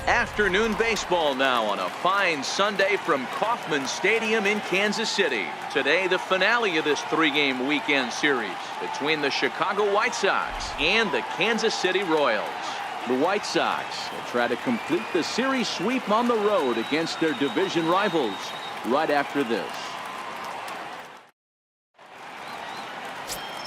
Afternoon baseball now on a fine Sunday from Kauffman Stadium in Kansas City. Today, the finale of this three-game weekend series between the Chicago White Sox and the Kansas City Royals. The White Sox will try to complete the series sweep on the road against their division rivals right after this.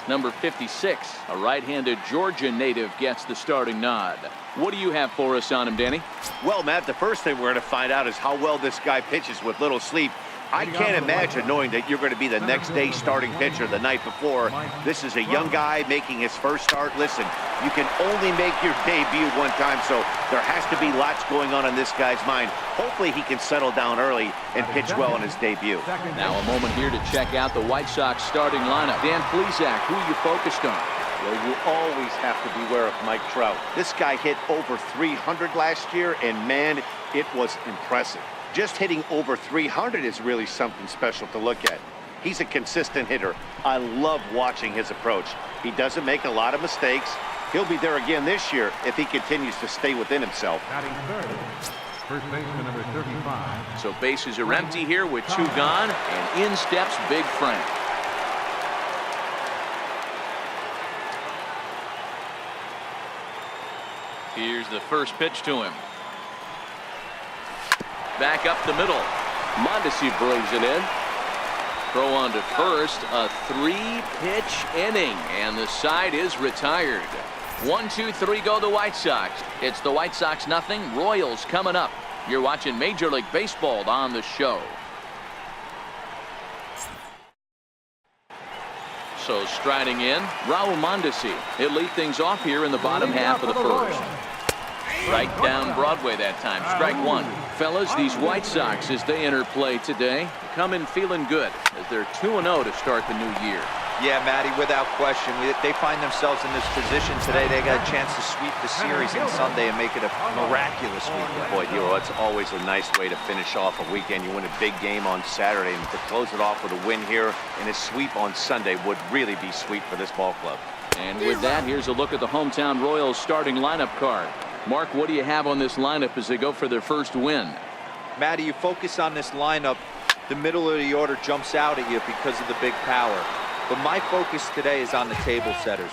Number 56, a right-handed Georgia native, gets the starting nod. What do you have for us on him, Danny? Well, Matt, the first thing we're going to find out is how well this guy pitches with little sleep. I can't imagine knowing that you're going to be the next day starting pitcher the night before. This is a young guy making his first start. Listen, you can only make your debut one time, so there has to be lots going on in this guy's mind. Hopefully he can settle down early and pitch well in his debut. Now a moment here to check out the White Sox starting lineup. Dan Plesac, who are you focused on? Well, you always have to beware of Mike Trout. This guy hit over 300 last year, and man, it was impressive. Just hitting over 300 is really something special to look at. He's a consistent hitter. I love watching his approach. He doesn't make a lot of mistakes. He'll be there again this year if he continues to stay within himself. First baseman number 35. So bases are empty here with two gone, and in steps Big Frank. Here's the first pitch to him. Back up the middle. Mondesi brings it in. Throw on to first. A three-pitch inning, and the side is retired. 1-2-3 go the White Sox. It's the White Sox nothing. Royals coming up. You're watching Major League Baseball on the show. So striding in, Raul Mondesi. He'll lead things off here in the bottom half of the first. Right down Broadway that time. Strike one. Fellas, these White Sox, as they enter play today, come in feeling good as they're 2-0 to start the new year. Yeah, Matty, without question. They find themselves in this position today. They got a chance to sweep the series on Sunday and make it a miraculous weekend. Boy, Hero, it's always a nice way to finish off a weekend. You win a big game on Saturday, and to close it off with a win here and a sweep on Sunday would really be sweet for this ball club. And with that, here's a look at the hometown Royals starting lineup card. Mark, what do you have on this lineup as they go for their first win? Matty, you focus on this lineup, the middle of the order jumps out at you because of the big power. But my focus today is on the table setters,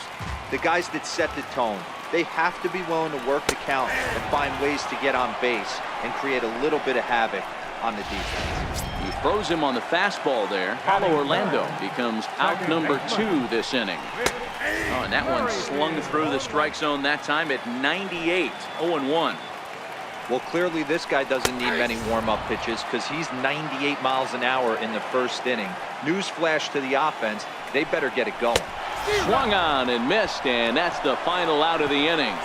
the guys that set the tone. They have to be willing to work the count and find ways to get on base and create a little bit of havoc on the defense. He throws him on the fastball there. Paulo Orlando becomes out number 2 this inning. Oh, and that one slung through the strike zone that time at 98, 0-1. Well, clearly this guy doesn't need many warm-up pitches because he's 98 miles an hour in the first inning. Newsflash to the offense, they better get it going. Swung on and missed, and that's the final out of the inning.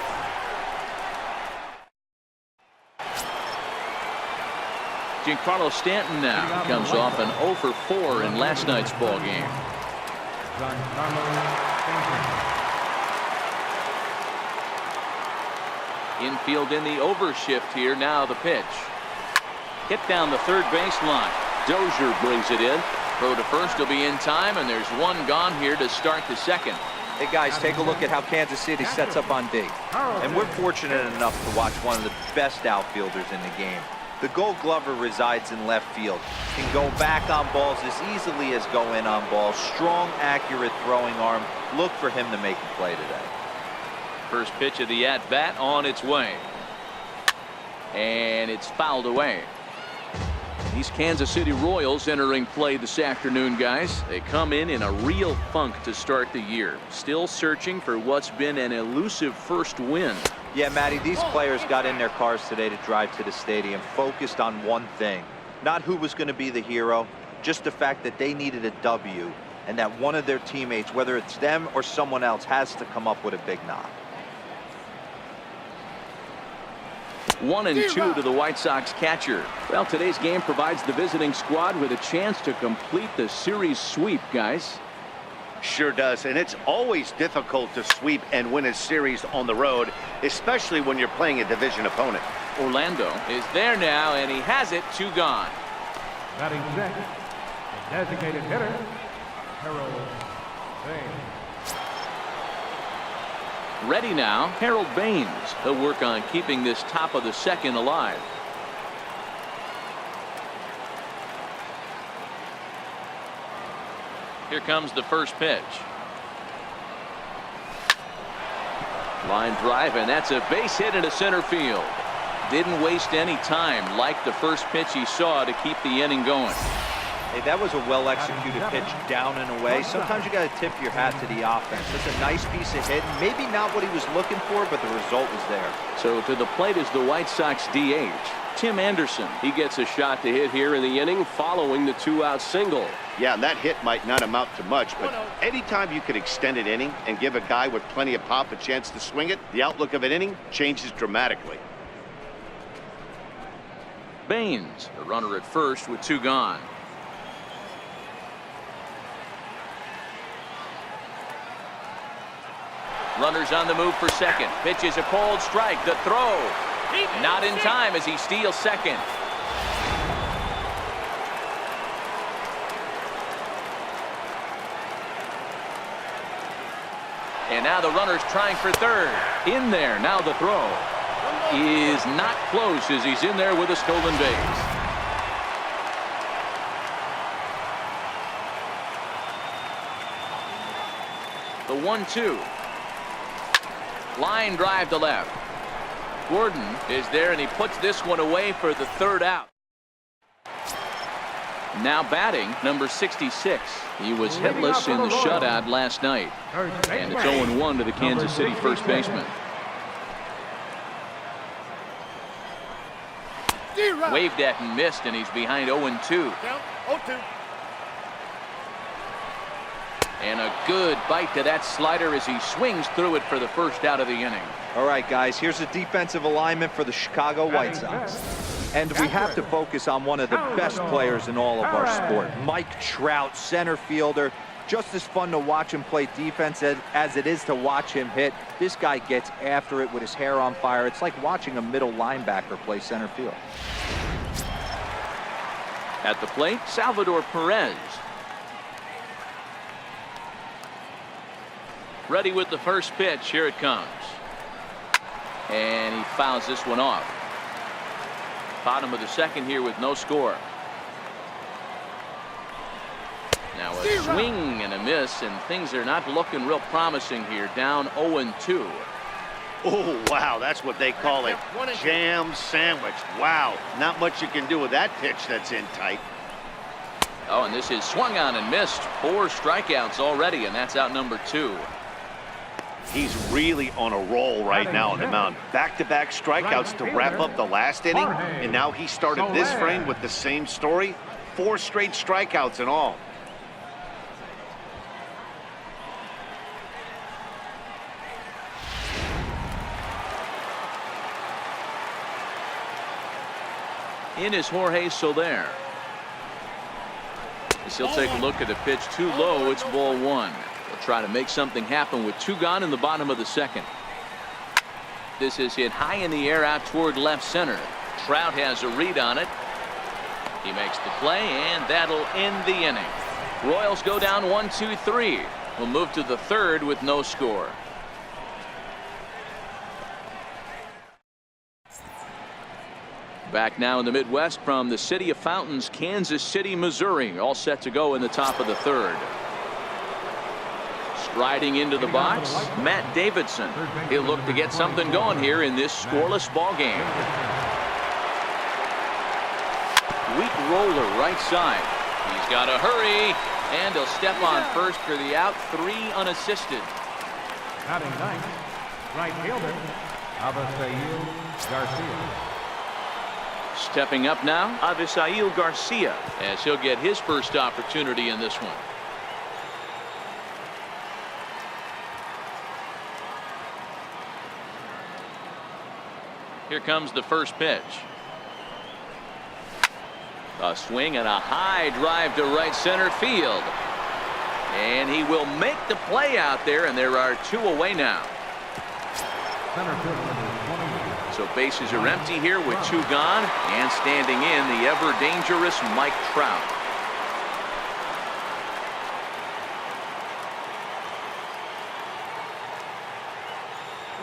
Giancarlo Stanton now comes off an 0 for 4 in last night's ball game. Infield in the overshift here. Now the pitch. Hit down the third baseline. Dozier brings it in. Throw to first will be in time, and there's one gone here to start the second. Hey guys, take a look at how Kansas City sets up on D. And we're fortunate enough to watch one of the best outfielders in the game. The Gold Glover resides in left field. Can go back on balls as easily as go in on balls. Strong, accurate throwing arm. Look for him to make a play today. First pitch of the at-bat on its way. And it's fouled away. These Kansas City Royals entering play this afternoon, guys. They come in a real funk to start the year. Still searching for what's been an elusive first win. Yeah, Matty, these players got in their cars today to drive to the stadium focused on one thing. Not who was going to be the hero, just the fact that they needed a W and that one of their teammates, whether it's them or someone else, has to come up with a big knock. 1-2 to the White Sox catcher. Well, today's game provides the visiting squad with a chance to complete the series sweep, guys. Sure does, and it's always difficult to sweep and win a series on the road, especially when you're playing a division opponent. Orlando is there now, and he has it. 2 gone. Batting second, the designated hitter, Harold Bain. Ready now, Harold Baines. He'll work on keeping this top of the second alive. Here comes the first pitch. Line drive, and that's a base hit into center field. Didn't waste any time, like the first pitch he saw, to keep the inning going. Hey, that was a well-executed pitch down and away. Sometimes you got to tip your hat to the offense. That's a nice piece of hitting. Maybe not what he was looking for, but the result was there. So to the plate is the White Sox DH, Tim Anderson. He gets a shot to hit here in the inning following the two-out single. Yeah, and that hit might not amount to much, but anytime you can extend an inning and give a guy with plenty of pop a chance to swing it, the outlook of an inning changes dramatically. Baines, the runner at first with two gone. Runners on the move for second. Pitch is a cold strike. The throw. Not in time as he steals second. And now the runner's trying for third. In there. Now the throw is not close as he's in there with a stolen base. The 1-2. Line drive to left. Gordon is there, and he puts this one away for the third out. Now batting, number 66. He was hitless in the shutout last night. And it's 0-1 to the Kansas City first baseman. Waved at and missed, and he's behind 0-2. And a good bite to that slider as he swings through it for the first out of the inning. All right, guys, here's a defensive alignment for the Chicago White Sox. And we have to focus on one of the best players in all of our sport. Mike Trout, center fielder. Just as fun to watch him play defense as it is to watch him hit. This guy gets after it with his hair on fire. It's like watching a middle linebacker play center field. At the plate, Salvador Perez. Ready with the first pitch. Here it comes. And he fouls this one off. Bottom of the second here with no score. Now a swing and a miss, and things are not looking real promising here. Down 0-2. Oh, wow, that's what they call a jam sandwich. Wow, not much you can do with that pitch that's in tight. Oh, and this is swung on and missed. 4 strikeouts already, and that's out number 2. He's really on a roll right now on the mound. Back-to-back strikeouts to wrap up the last inning, and now he started this frame with the same story. 4 straight strikeouts in all. In is Jorge Soler. As he'll take a look at the pitch too low. It's ball 1. He'll try to make something happen with 2 gone in the bottom of the second. This is hit high in the air out toward left center. Trout has a read on it. He makes the play, and that'll end the inning. Royals go down 1-2-3. We'll move to the third with no score. Back now in the Midwest from the city of Fountains, Kansas City, Missouri. All set to go in the top of the third. Striding into the box, Matt Davidson. He'll look to get something going here in this scoreless ball game. Weak roller right side. He's got to hurry, and he'll step on first for the out. 3 unassisted. Batting ninth, right fielder, Avisail Garcia. Stepping up now, Avisail Garcia, as he'll get his first opportunity in this one. Here comes the first pitch. A swing and a high drive to right center field. And he will make the play out there, and there are 2 away now. Center field number 20. So bases are empty here with 2 gone, and standing in the ever dangerous Mike Trout.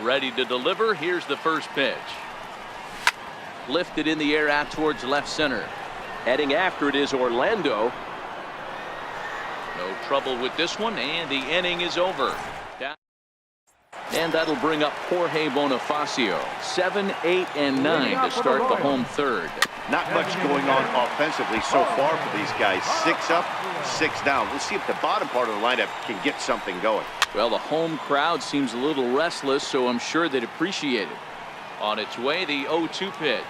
Ready to deliver. Here's the first pitch. Lifted in the air out towards left center. Heading after it is Orlando. No trouble with this one, and the inning is over. And that'll bring up Jorge Bonifacio. 7, 8, and 9 to start the home third. Not much going on offensively so far for these guys. 6 up, 6 down. We'll see if the bottom part of the lineup can get something going. Well, the home crowd seems a little restless, so I'm sure they'd appreciate it. On its way, the 0-2 pitch.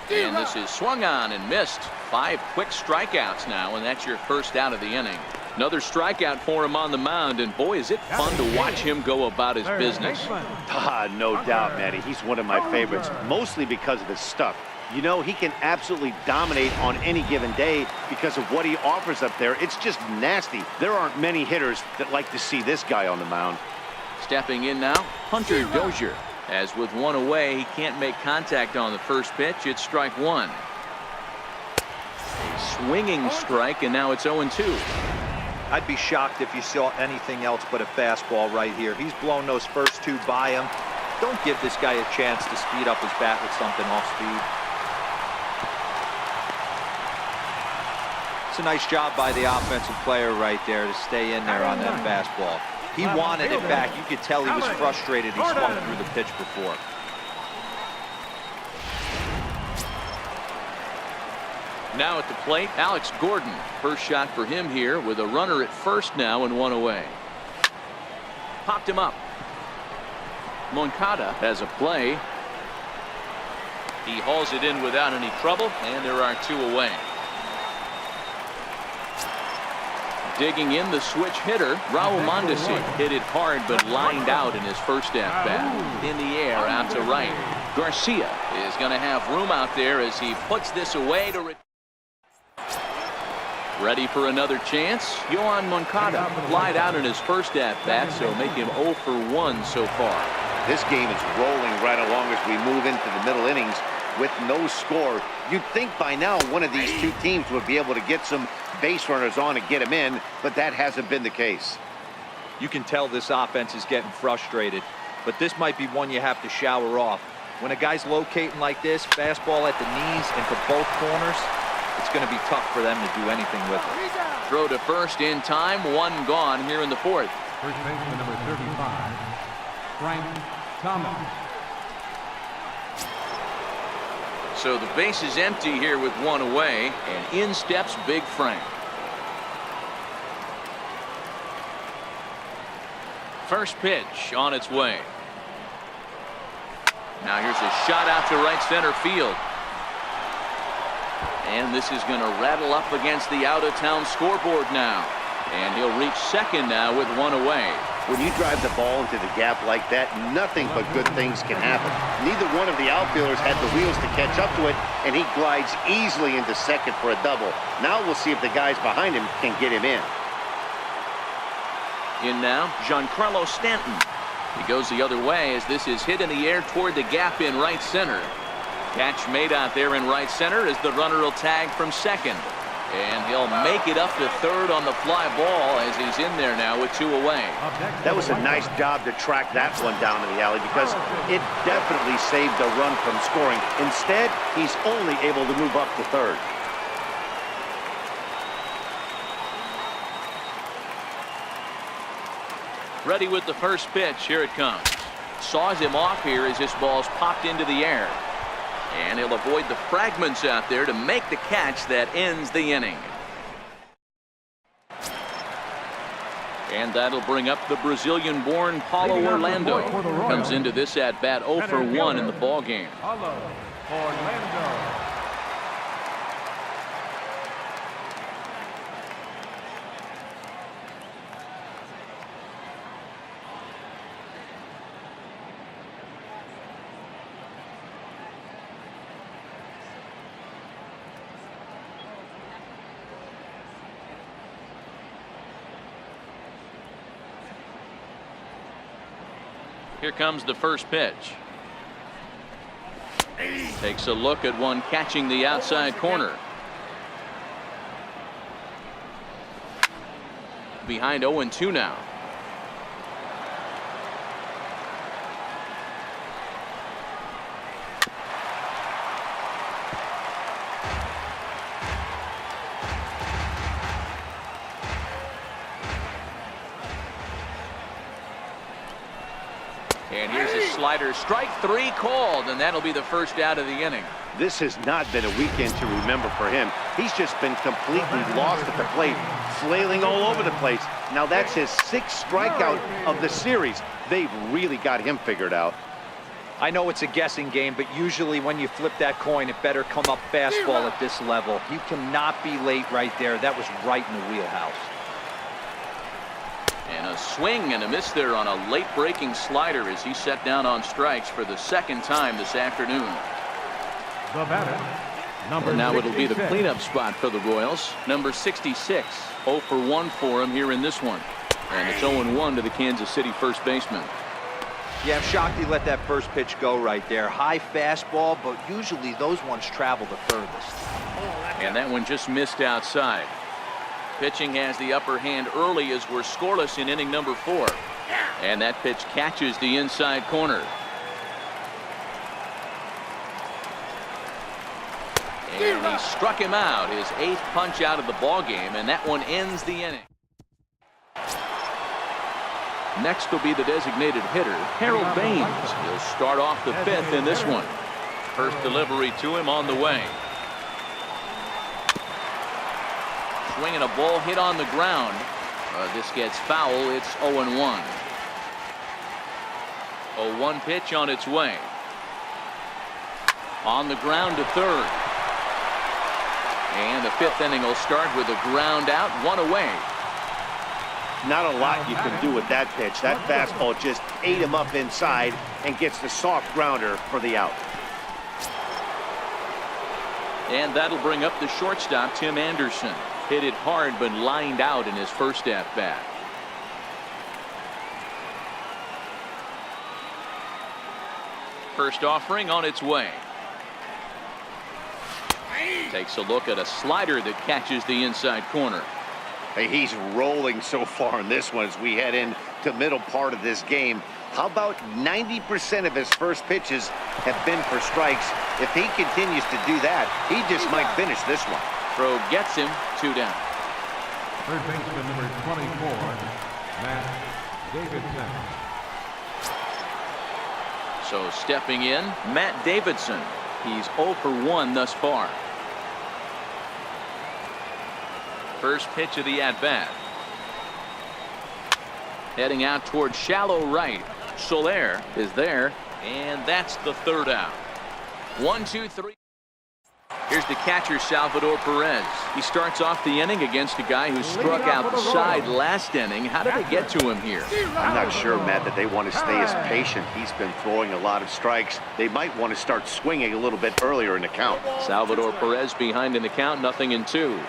And this is swung on and missed. 5 quick strikeouts now, and that's your first out of the inning. Another strikeout for him on the mound, and boy, is it fun to watch him go about his business. No doubt, Matty. He's one of my favorites, mostly because of his stuff. You know, he can absolutely dominate on any given day because of what he offers up there. It's just nasty. There aren't many hitters that like to see this guy on the mound. Stepping in now, Hunter Dozier. As with 1 away, he can't make contact on the first pitch. It's strike 1. A swinging strike, and now it's 0-2. I'd be shocked if you saw anything else but a fastball right here. He's blown those first 2 by him. Don't give this guy a chance to speed up his bat with something off speed. It's a nice job by the offensive player right there to stay in there on that fastball. He wanted it back. You could tell he was frustrated. He swung through the pitch before. Now at the plate, Alex Gordon. First shot for him here with a runner at first now and 1 away. Popped him up. Moncada has a play. He hauls it in without any trouble, and there are 2 away. Digging in the switch hitter, Raul Mondesi hit it hard but lined out in his first at-bat. In the air out to right. Garcia is going to have room out there as he puts this away to ready for another chance. Yoan Moncada flied out in his first at-bat, so make him 0 for 1 so far. This game is rolling right along as we move into the middle innings with no score. You'd think by now one of these 2 teams would be able to get some base runners on and get them in, but that hasn't been the case. You can tell this offense is getting frustrated, but this might be one you have to shower off. When a guy's locating like this, fastball at the knees into both corners, it's going to be tough for them to do anything with it. Throw to first in time, 1 gone here in the 4th. First baseman number 35, Frank Thomas. So the base is empty here with 1 away, and in steps Big Frank. First pitch on its way. Now here's a shot out to right center field. And this is going to rattle up against the out-of-town scoreboard now. And he'll reach second now with 1 away. When you drive the ball into the gap like that, nothing but good things can happen. Neither one of the outfielders had the wheels to catch up to it, and he glides easily into second for a double. Now we'll see if the guys behind him can get him in. In now, Giancarlo Stanton. He goes the other way as this is hit in the air toward the gap in right center. Catch made out there in right center as the runner will tag from second. And he'll make it up to third on the fly ball as he's in there now with 2 away. That was a nice job to track that one down in the alley because it definitely saved a run from scoring. Instead, he's only able to move up to third. Ready with the first pitch. Here it comes. Saws him off here as this ball's popped into the air. And he'll avoid the fragments out there to make the catch that ends the inning. And that'll bring up the Brazilian-born Paulo Orlando. Comes into this at-bat 0 for 1 in the ballgame. Paulo Orlando. Here comes the first pitch. Takes a look at one catching the outside corner. Behind 0-2 now. And here's a slider. Strike three called, and that'll be the first out of the inning. This has not been a weekend to remember for him. He's just been completely lost at the plate, flailing all over the place. Now that's his 6th strikeout of the series. They've really got him figured out. I know it's a guessing game, but usually when you flip that coin, it better come up fastball at this level. You cannot be late right there. That was right in the wheelhouse. And a swing and a miss there on a late breaking slider as he set down on strikes for the 2nd time this afternoon. The batter, number And now it'll be the 66. cleanup spot for the Royals. Number 66, 0 for 1 for him here in this one. And it's 0-1 to the Kansas City first baseman. Yeah, I'm shocked he let that first pitch go right there. High fastball, but usually those ones travel the furthest. And that one just missed outside. Pitching has the upper hand early as we're scoreless in inning number 4. And that pitch catches the inside corner. And he struck him out, his 8th punch out of the ball game, and that one ends the inning. Next will be the designated hitter, Harold Baines. He'll start off the 5th in this one. First delivery to him on the way. Swinging a ball hit on the ground. This gets foul. It's 0-1. 0-1 pitch on its way. On the ground to 3rd. And the 5th inning will start with a ground out, 1 away. Not a lot you can do with that pitch. That fastball just ate him up inside and gets the soft grounder for the out. And that'll bring up the shortstop, Tim Anderson. Hit it hard but lined out in his first at-bat. First offering on its way. Takes a look at a slider that catches the inside corner. Hey, he's rolling so far in this one as we head into middle part of this game. How about 90% of his first pitches have been for strikes? If he continues to do that, he just might finish this one. Throw gets him, 2 down. Third baseman, number 24, Matt Davidson. So stepping in, Matt Davidson. He's 0 for 1 thus far. First pitch of the at-bat. Heading out towards shallow right. Soler is there, and that's the 3rd out. 1, 2, 3. Here's the catcher, Salvador Perez. He starts off the inning against a guy who struck out the side last inning. How did they get to him here? I'm not sure, Matt, that they want to stay as patient. He's been throwing a lot of strikes. They might want to start swinging a little bit earlier in the count. Salvador Perez behind in the count, 0-2.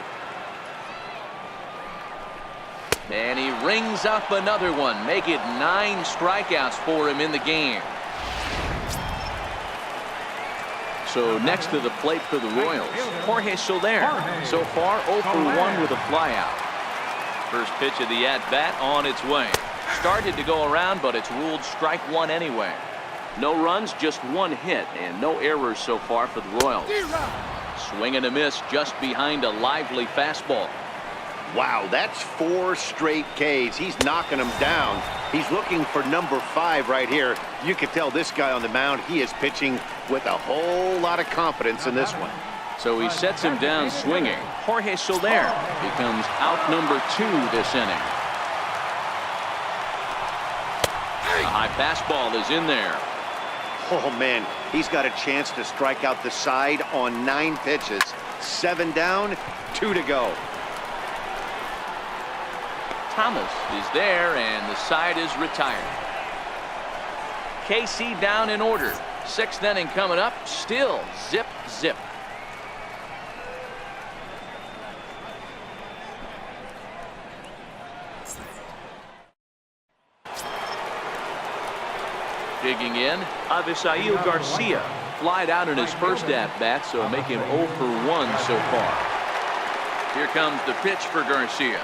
And he rings up another one. Make it 9 strikeouts for him in the game. So next to the plate for the Royals, Jorge Soler. So far 0 for 1 with a flyout. First pitch of the at-bat on its way. Started to go around, but it's ruled strike 1 anyway. No runs, just 1 hit, and no errors so far for the Royals. Swing and a miss just behind a lively fastball. Wow, that's 4 straight Ks. He's knocking them down. He's looking for number 5 right here. You can tell this guy on the mound, he is pitching with a whole lot of confidence in this one. So he sets him down swinging. Jorge Soler becomes out number 2 this inning. A high fastball is in there. Oh, man, he's got a chance to strike out the side on 9 pitches. 7 down, 2 to go. Thomas is there, and the side is retired. KC down in order. 6th inning coming up. Still zip, zip. Digging in, Avisail Garcia. Flied out in his first at-bat, so make him 0 for 1 so far. Here comes the pitch for Garcia.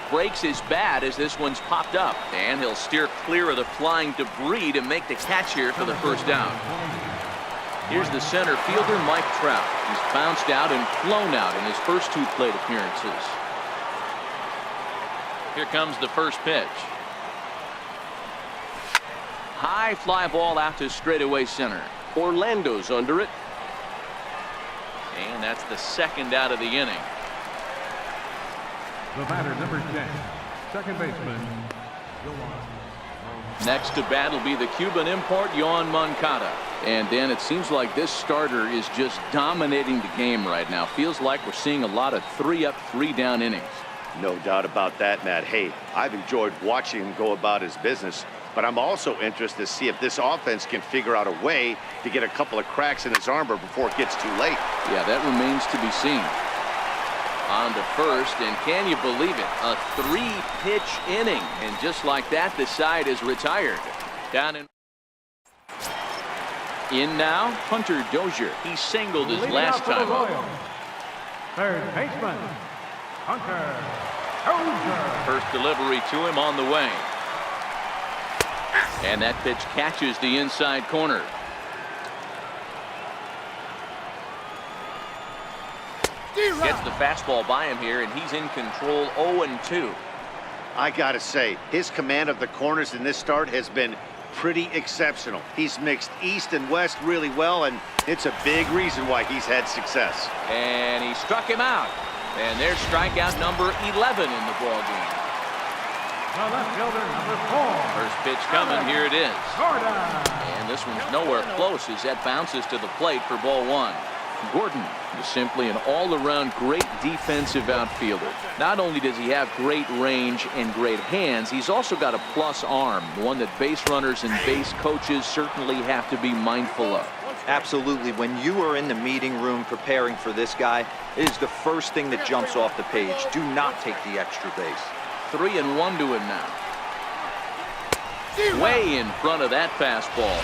Breaks his bat as this one's popped up, and he'll steer clear of the flying debris to make the catch here for the first down. Here's the center fielder, Mike Trout. He's bounced out and flown out in his first 2 plate appearances. Here comes the first pitch. high fly ball out to straightaway center. Orlando's under it. And that's the second out of the inning. The batter, number 10, second baseman, Next to bat will be the Cuban import, Yoan Moncada. And Dan, it seems like this starter is just dominating the game right now. Feels like we're seeing a lot of 3-up, 3-down innings. No doubt about that, Matt. Hey, I've enjoyed watching him go about his business, but I'm also interested to see if this offense can figure out a way to get a couple of cracks in his armor before it gets too late. Yeah, that remains to be seen. On to first, and can you believe it? A 3-pitch inning, and just like that, the side is retired. Down in now, Hunter Dozier. He singled his last time up. third baseman, Hunter Dozier. First delivery to him on the way. And that pitch catches the inside corner. Gets the fastball by him here, and he's in control 0-2. I gotta say, his command of the corners in this start has been pretty exceptional. He's mixed east and west really well, and it's a big reason why he's had success. And he struck him out. And there's strikeout number 11 in the ballgame. The left fielder, number 4. First pitch coming, here it is. Gordon. And this one's nowhere close as that bounces to the plate for ball 1. Gordon is simply an all-around great defensive outfielder. Not only does he have great range and great hands, he's also got a plus arm, one that base runners and base coaches certainly have to be mindful of. Absolutely. When you are in the meeting room preparing for this guy, it is the first thing that jumps off the page. Do not take the extra base. 3-1 to him now. Way in front of that fastball.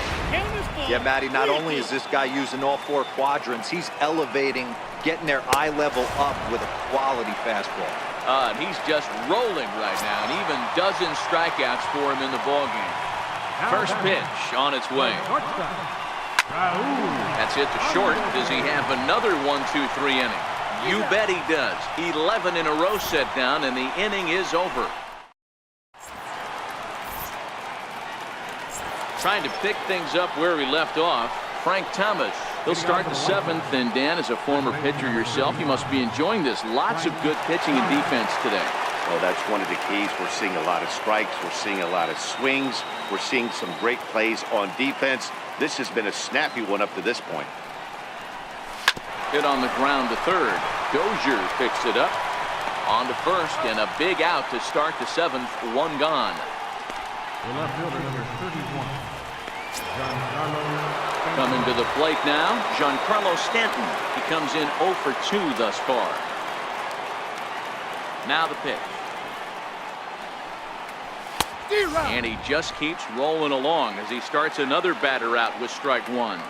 Yeah, Matty, not only is this guy using all 4 quadrants, he's elevating, getting their eye level up with a quality fastball. And he's just rolling right now, and even dozen strikeouts for him in the ballgame. First pitch on its way. That's it to short. Does he have another 1-2-3 inning? You bet he does. 11 in a row set down, and the inning is over. Trying to pick things up where he left off, Frank Thomas. He'll start the 7th, and Dan, as a former pitcher yourself, you must be enjoying this. Lots of good pitching and defense today. Oh, that's one of the keys. We're seeing a lot of strikes. We're seeing a lot of swings. We're seeing some great plays on defense. This has been a snappy one up to this point. Hit on the ground to third. Dozier picks it up. On to first, and a big out to start the 7th. 1 gone. The left fielder, number 31, Giancarlo. Coming to the plate now, Giancarlo Stanton. He comes in 0 for 2 thus far. Now the pitch. And he just keeps rolling along as he starts another batter out with strike 1.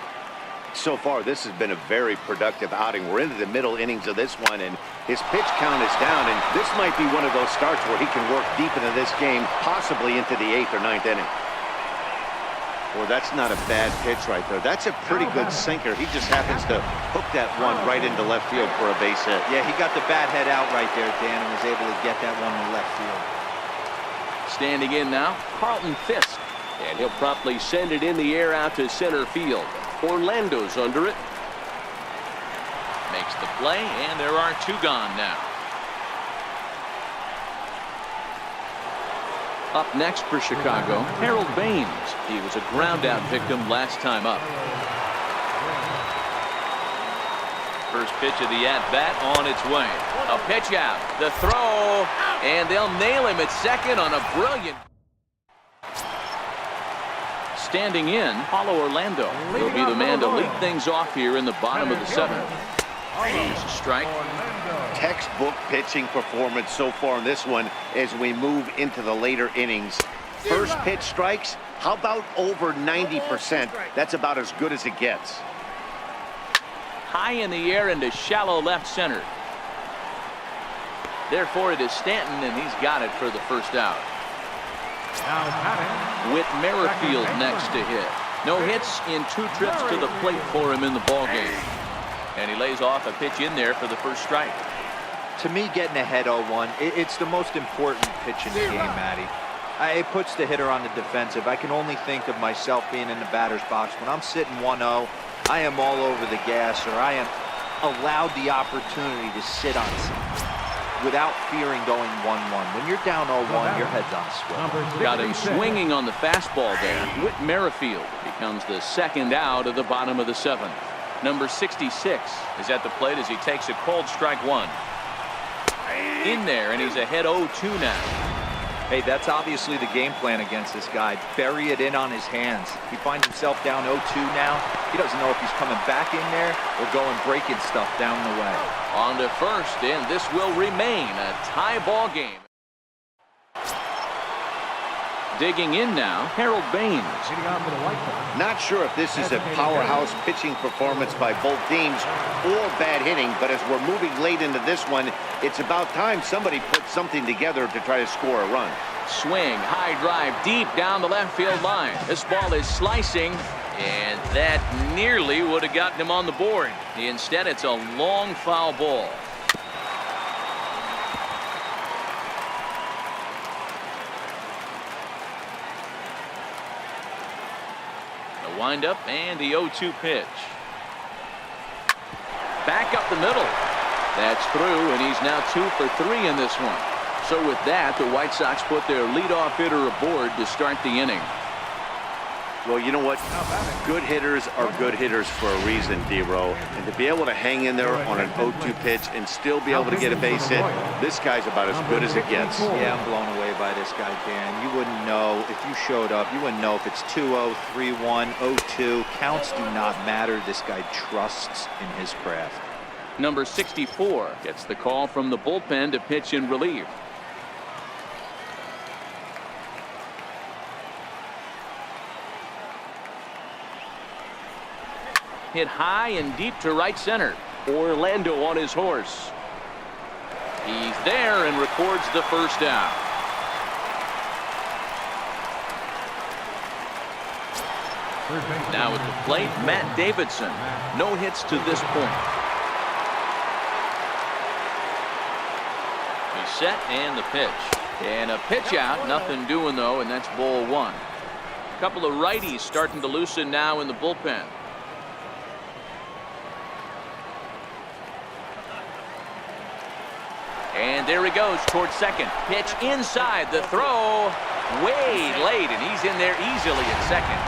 So far, this has been a very productive outing. We're into the middle innings of this one, and his pitch count is down, and this might be one of those starts where he can work deep into this game, possibly into the 8th or 9th inning. Well, that's not a bad pitch right there. That's a pretty good sinker. He just happens to hook that one right into left field for a base hit. Yeah, he got the bat head out right there, Dan, and was able to get that one to left field. Standing in now, Carlton Fisk. And he'll promptly send it in the air out to center field. Orlando's under it. Makes the play, and there are 2 gone now. Up next for Chicago, Harold Baines. He was a ground-out victim last time up. First pitch of the at-bat on its way. A pitch out, the throw, and they'll nail him at second on a brilliant. Standing in, Paulo Orlando will be the man to lead things off here in the bottom of the 7th. Here's a strike. Textbook pitching performance so far in this one as we move into the later innings. First pitch strikes, how about over 90%? That's about as good as it gets. High in the air into shallow left center. Therefore, it is Stanton, and he's got it for the first out. Now batting, Whit Merrifield next to hit. No hits in 2 trips to the plate for him in the ballgame. And he lays off a pitch in there for the first strike. To me, getting ahead 0-1, it's the most important pitch in the game, Matty. It puts the hitter on the defensive. I can only think of myself being in the batter's box. When I'm sitting 1-0, I am all over the gas, or I am allowed the opportunity to sit on something without fearing going 1-1. When you're down 0-1, your head's on a swivel. Got him swinging on the fastball there. Whit Merrifield becomes the second out of the bottom of the 7th. Number 66 is at the plate as he takes a cold strike 1. In there, and he's ahead 0-2 now. Hey, that's obviously the game plan against this guy. Bury it in on his hands. He finds himself down 0-2 now. He doesn't know if he's coming back in there or going breaking stuff down the way. On to first, and this will remain a tie ball game. Digging in now, Harold Baines. Not sure if this is a powerhouse pitching performance by both teams or bad hitting, but as we're moving late into this one, it's about time somebody puts something together to try to score a run. Swing, high drive, deep down the left field line. This ball is slicing, and that nearly would have gotten him on the board. Instead, it's a long foul ball. Wind up and the 0-2 pitch. Back up the middle. That's through, and he's now 2 for 3 in this one. So with that, the White Sox put their leadoff hitter aboard to start the inning. Well, you know what? Good hitters are good hitters for a reason, D-Row. And to be able to hang in there on an 0-2 pitch and still be able to get a base hit, this guy's about as good as it gets. Yeah, I'm blown away by this guy, Dan. You wouldn't know if you showed up. You wouldn't know if it's 2-0, 3-1, 0-2. Counts do not matter. This guy trusts in his craft. Number 64 gets the call from the bullpen to pitch in relief. Hit high and deep to right center. Orlando on his horse. He's there and records the first out. Now at the plate, Matt Davidson. No hits to this point. He's set and the pitch. And a pitch out. Nothing doing though, and that's ball 1. A couple of righties starting to loosen now in the bullpen. And there he goes towards second. Pitch inside. The throw way late, and he's in there easily at second.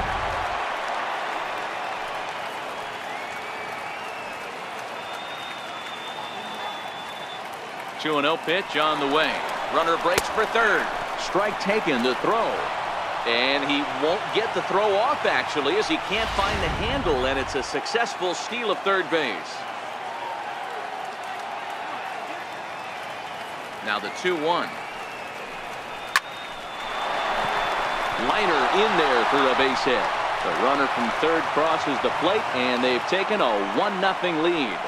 Two 2-0 pitch on the way. Runner breaks for third. Strike taken. The throw. And he won't get the throw off, actually, as he can't find the handle, and it's a successful steal of third base. Now the 2-1. Liner in there for a base hit. The runner from third crosses the plate, and they've taken a 1-0 lead.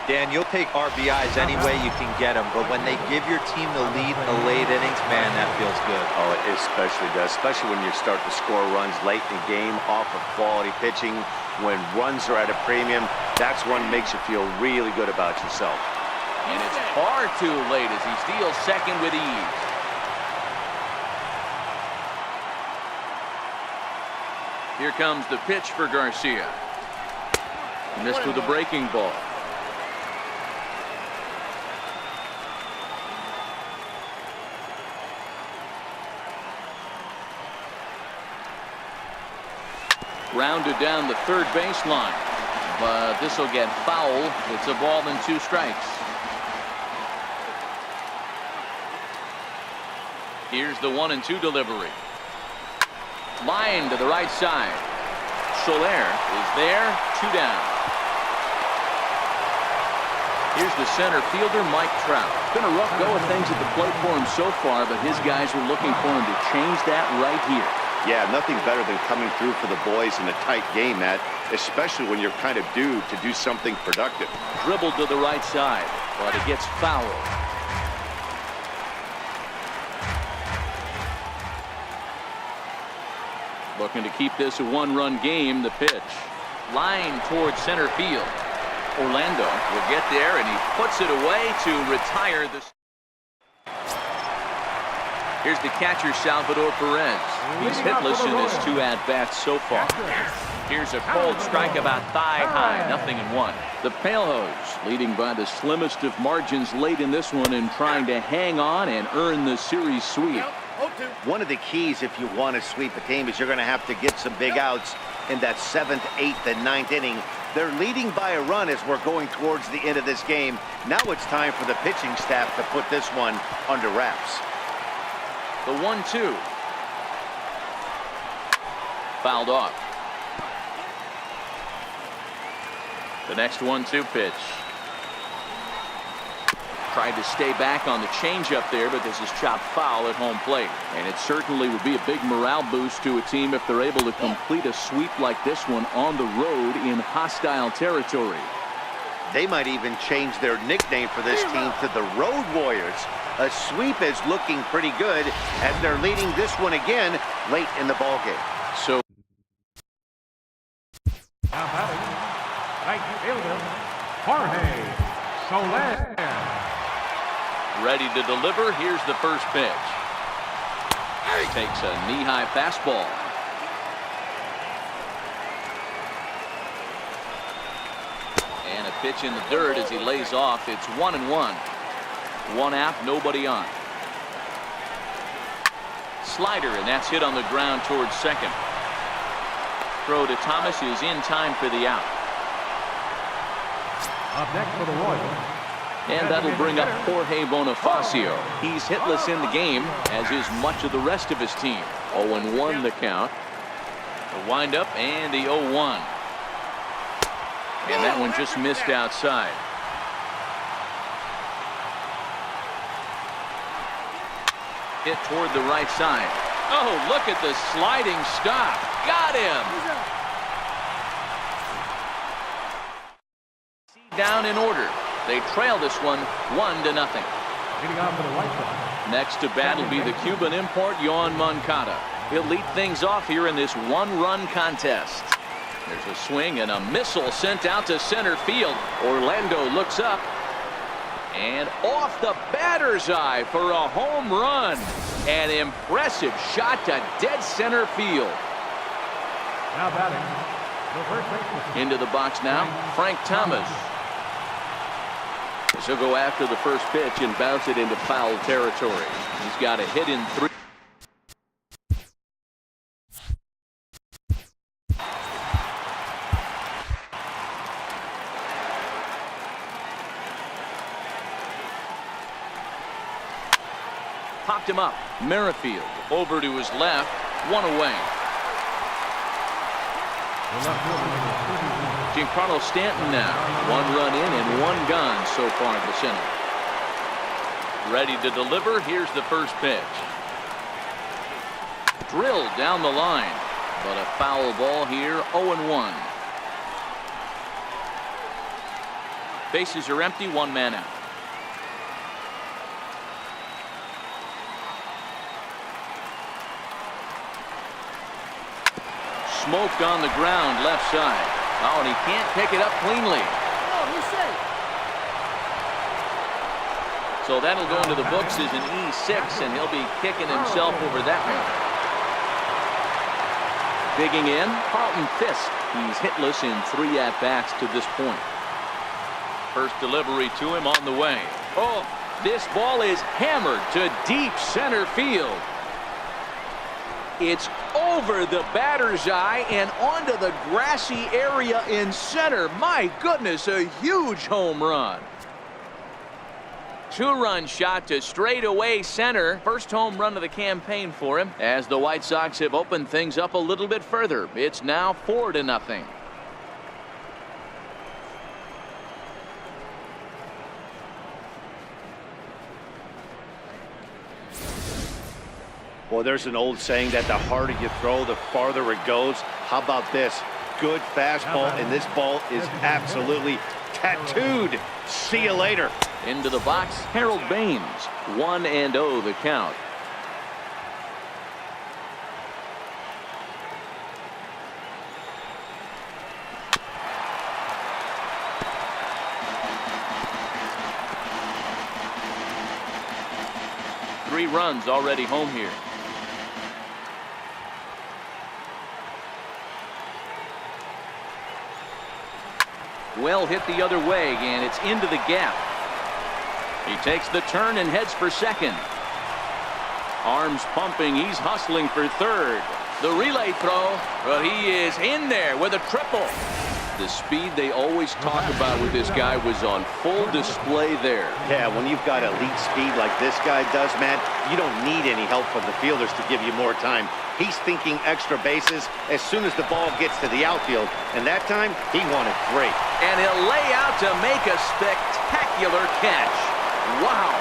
Dan, you'll take RBIs any way you can get them, but when they give your team the lead in the late innings, man, that feels good. Oh, it especially does, especially when you start to score runs late in the game off of quality pitching. When runs are at a premium, that's when it makes you feel really good about yourself. And it's far too late as he steals second with ease. Here comes the pitch for Garcia. Missed with a breaking ball. Rounded down the third baseline, but this will get foul. It's a ball and 2 strikes. Here's the 1-2 delivery. Line to the right side. Soler is there. 2 down. Here's the center fielder, Mike Trout. Been a rough go of things at the plate for him so far, but his guys are looking for him to change that right here. Yeah, nothing better than coming through for the boys in a tight game, Matt, especially when you're kind of due to do something productive. Dribbled to the right side, but it gets fouled. Looking to keep this a 1-run game. The pitch. Line towards center field. Orlando will get there, and he puts it away to retire this. Here's the catcher, Salvador Perez. He's hitless in his 2 at-bats so far. Here's a cold strike about thigh high, 0-1. The Pale Hose leading by the slimmest of margins late in this one and trying to hang on and earn the series sweep. One of the keys if you want to sweep a team is you're going to have to get some big outs in that 7th, 8th, and 9th inning. They're leading by a run as we're going towards the end of this game. Now it's time for the pitching staff to put this one under wraps. The 1-2. Fouled off. The next 1-2 pitch. Tried to stay back on the changeup there, but this is chopped foul at home plate. And it certainly would be a big morale boost to a team if they're able to complete a sweep like this one on the road in hostile territory. They might even change their nickname for this team to the Road Warriors. A sweep is looking pretty good as they're leading this one again late in the ballgame. So Now batting, right fielder, Jorge Soler. ready to deliver. Here's the first pitch. Takes a knee-high fastball. And a pitch in the dirt as he lays off. It's 1-1. 1 out, nobody on. Slider, and that's hit on the ground towards second. Throw to Thomas is in time for the out. Up next for the Royals. And that'll bring up Jorge Bonifacio. He's hitless in the game, as is much of the rest of his team. 0-1 the count. The windup and the 0-1. And that one just missed outside. Hit toward the right side. Oh, look at the sliding stop. Got him. Down in order. They trail this one 1-0. Leading off for the White Sox. Next to bat will be the Cuban import, Yoan Moncada. He'll lead things off here in this 1-run contest. There's a swing and a missile sent out to center field. Orlando looks up. And off the batter's eye for a home run. An impressive shot to dead center field. Now batting, the first baseman. Into the box now, Frank Thomas. He'll go after the first pitch and bounce it into foul territory. He's got a hit in 3. Popped him up. Merrifield over to his left. 1 away. The left fielder, Giancarlo Stanton now. 1 run in and 1 gone so far in the center. Ready to deliver. Here's the first pitch. Drilled down the line. But a foul ball here. 0-1. Bases are empty. 1 man out. Smoked on the ground left side. Oh, and he can't pick it up cleanly. So that'll go into the books as an E6, and he'll be kicking himself over that one. Digging in, Carlton Fisk. He's hitless in 3 at-bats to this point. First delivery to him on the way. Oh, this ball is hammered to deep center field. It's over the batter's eye and onto the grassy area in center. My goodness, a huge home run. 2-run shot to straightaway center. First home run of the campaign for him as the White Sox have opened things up a little bit further. It's now 4-0. Well, there's an old saying that the harder you throw, the farther it goes. How about this? Good fastball, and this ball is absolutely tattooed. See you later. Into the box, Harold Baines. 1-0 the count. runs already home here. Well hit the other way, and it's into the gap. He takes the turn and heads for second. Arms pumping. He's hustling for third. The relay throw, but he is in there with a triple. The speed they always talk about with this guy was on full display there. Yeah, when you've got elite speed like this guy does, man, you don't need any help from the fielders to give you more time. He's thinking extra bases as soon as the ball gets to the outfield, and that time he wanted 3. And he'll lay out to make a spectacular catch. Wow.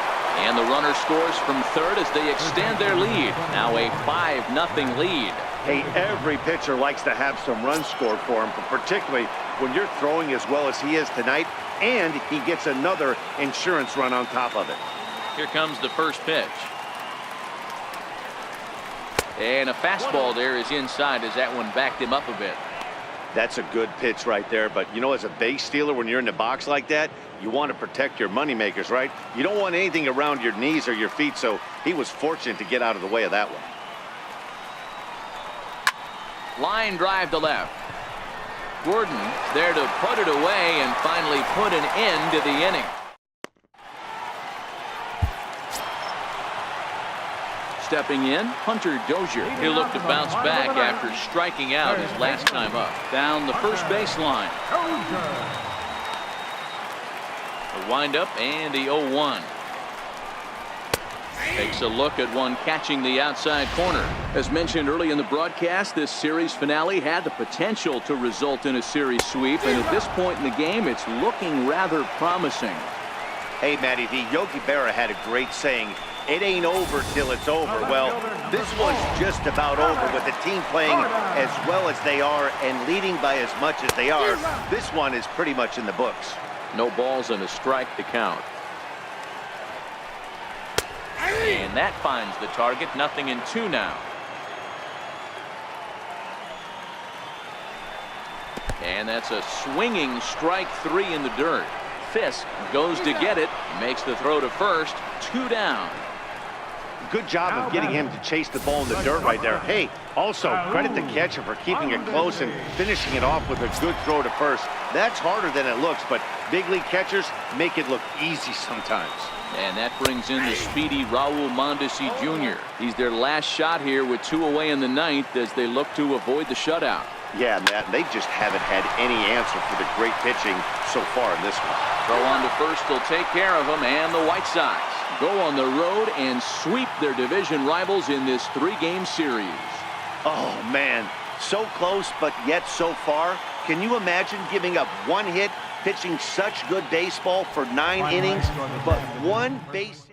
And the runner scores from third as they extend their lead. Now a 5-0 lead. Hey, every pitcher likes to have some runs scored for him, but particularly when you're throwing as well as he is tonight, and he gets another insurance run on top of it. Here comes the first pitch. And a fastball there is inside as that one backed him up a bit. That's a good pitch right there, but you know, as a base stealer, when you're in the box like that, you want to protect your money makers, right? You don't want anything around your knees or your feet, so he was fortunate to get out of the way of that one. Line drive to left. Gordon there to put it away and finally put an end to the inning. Stepping in, Hunter Dozier. He'll look to bounce back after striking out his last time up. Down the first baseline. The windup and the 0-1. Takes a look at one catching the outside corner. As mentioned early in the broadcast, this series finale had the potential to result in a series sweep, and at this point in the game, it's looking rather promising. Hey, Matty V, Yogi Berra had a great saying, "It ain't over till it's over." Well, this was just about over with the team playing as well as they are and leading by as much as they are. This one is pretty much in the books. No balls and a strike to count. And that finds the target. 0-2 now. And that's a swinging strike 3 in the dirt. Fisk goes to get it, makes the throw to first. 2 down. Good job of getting him to chase the ball in the dirt right there. Hey, also credit the catcher for keeping it close and finishing it off with a good throw to first. That's harder than it looks, but big league catchers make it look easy sometimes. And that brings in the speedy Raul Mondesi Jr. He's their last shot here with 2 away in the 9th as they look to avoid the shutout. Yeah, Matt, they just haven't had any answer for the great pitching so far in this one. Throw on to first will take care of them, and the White Sox go on the road and sweep their division rivals in this 3-game series. Oh, man, so close, but yet so far. Can you imagine giving up 1 hit, pitching such good baseball for 9 innings, but 1 base...